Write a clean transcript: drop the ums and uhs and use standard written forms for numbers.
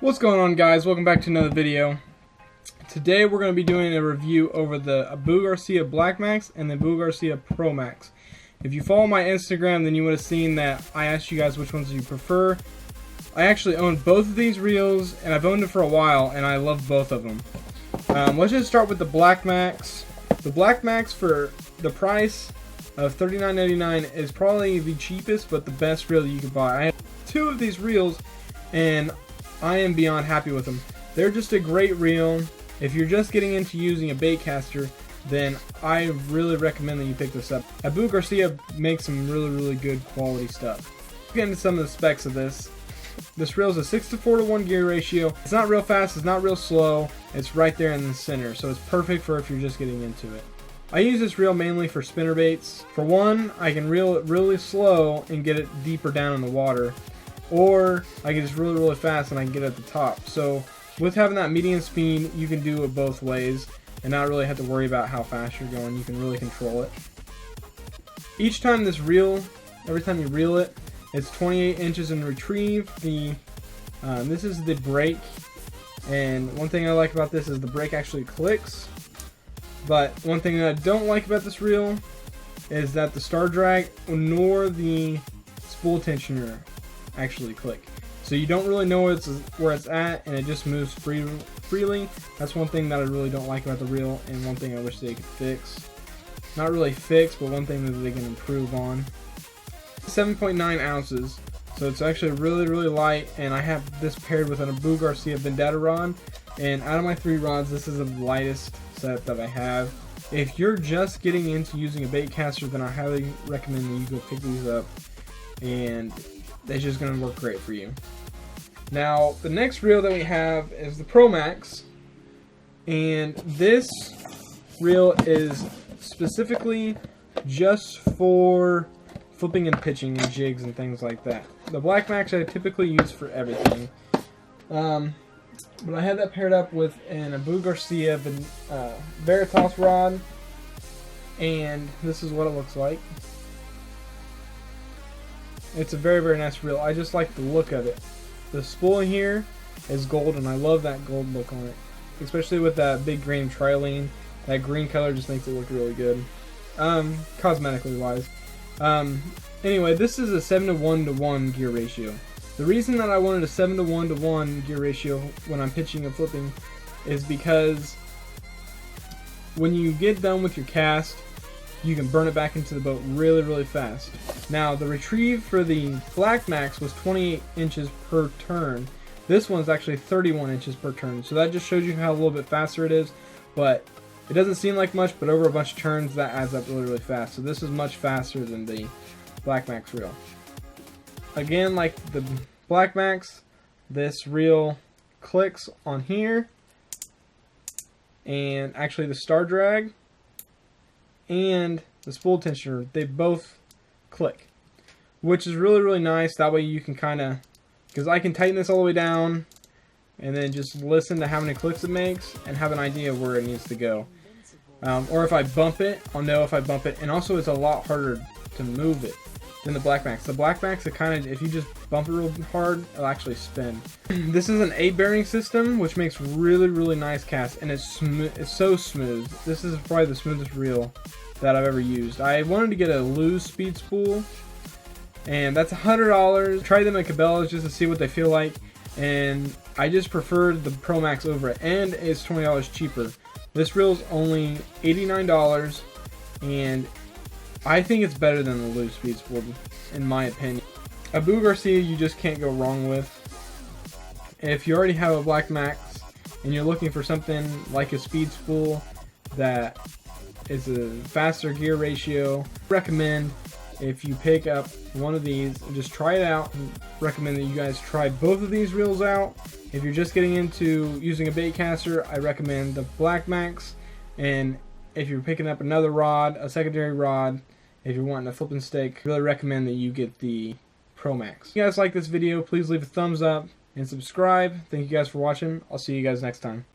What's going on, guys? Welcome back to another video. Today we're going to be doing a review over the Abu Garcia Black Max and the Abu Garcia Pro Max. If you follow my Instagram, then you would have seen that I asked you guys which ones you prefer. I actually own both of these reels, and I've owned it for a while, and I love both of them. Let's just start with the Black Max. The Black Max, for the price of $39.99, is probably the cheapest but the best reel you could buy. I have two of these reels, and I am beyond happy with them. They're just a great reel. If you're just getting into using a bait caster, then I really recommend that you pick this up. Abu Garcia makes some really good quality stuff. Let's get into some of the specs of this. This reel is a 6:4:1 gear ratio. It's not real fast, it's not real slow. It's right there in the center, so it's perfect for if you're just getting into it. I use this reel mainly for spinner baits. For one, I can reel it really slow and get it deeper down in the water. Or I can just really fast and I can get it at the top. So with having that medium speed, you can do it both ways and not really have to worry about how fast you're going. You can really control it. Each time this reel, every time you reel it, it's 28 inches in retrieve. This is the brake, and one thing I like about this is the brake actually clicks. But one thing that I don't like about this reel is that the star drag nor the spool tensioner actually click, so you don't really know where it's at, and it just moves freely. That's one thing that I really don't like about the reel, and one thing I wish they could fix. Not really fix, but one thing that they can improve on. 7.9 ounces, so it's actually really light, and I have this paired with an Abu Garcia Vendetta rod, and out of my 3 rods, this is the lightest set that I have. If you're just getting into using a bait caster, then I highly recommend that you go pick these up, and they're just going to work great for you. Now, the next reel that we have is the Pro Max, and this reel is specifically just for flipping and pitching and jigs and things like that. The Black Max I typically use for everything, but I had that paired up with an Abu Garcia Veritas rod, and this is what it looks like. It's a very nice reel. I just like the look of it. The spool here is gold, and I love that gold look on it, especially with that big green trilene. That green color just makes it look really good, cosmetically wise. Anyway, this is a 7:1:1 gear ratio. The reason that I wanted a 7:1:1 gear ratio when I'm pitching and flipping is because when you get done with your cast, you can burn it back into the boat really fast. Now, the retrieve for the Black Max was 28 inches per turn. This one's actually 31 inches per turn, so that just shows you how a little bit faster it is. But it doesn't seem like much, but over a bunch of turns, that adds up really fast. So this is much faster than the Black Max reel. Again, like the Black Max, this reel clicks on here, and actually the star drag and the spool tensioner, they both click, which is really nice. That way you can kind of, because I can tighten this all the way down and then just listen to how many clicks it makes and have an idea where it needs to go. Or if I bump it, I'll know if I bump it. And also, it's a lot harder to move it than the Black Max. The Black Max, it kind of, if you just bump it real hard, it'll actually spin. This is an 8-bearing system, which makes really nice casts, and it's so smooth. This is probably the smoothest reel that I've ever used. I wanted to get a loose speed spool, and that's $100. Tried them at Cabela's just to see what they feel like, and I just preferred the Pro Max over it, and it's $20 cheaper. This reel's only $89, and I think it's better than the loose speed spool, in my opinion. Abu Garcia, you just can't go wrong with. If you already have a Black Max and you're looking for something like a speed spool that is a faster gear ratio, recommend if you pick up one of these and just try it out. Recommend that you guys try both of these reels out. If you're just getting into using a bait caster, I recommend the Black Max, and if you're picking up another rod, a secondary rod, if you're wanting a flipping stick, really recommend that you get the Pro Max. If you guys like this video, please leave a thumbs up and subscribe. Thank you guys for watching. I'll see you guys next time.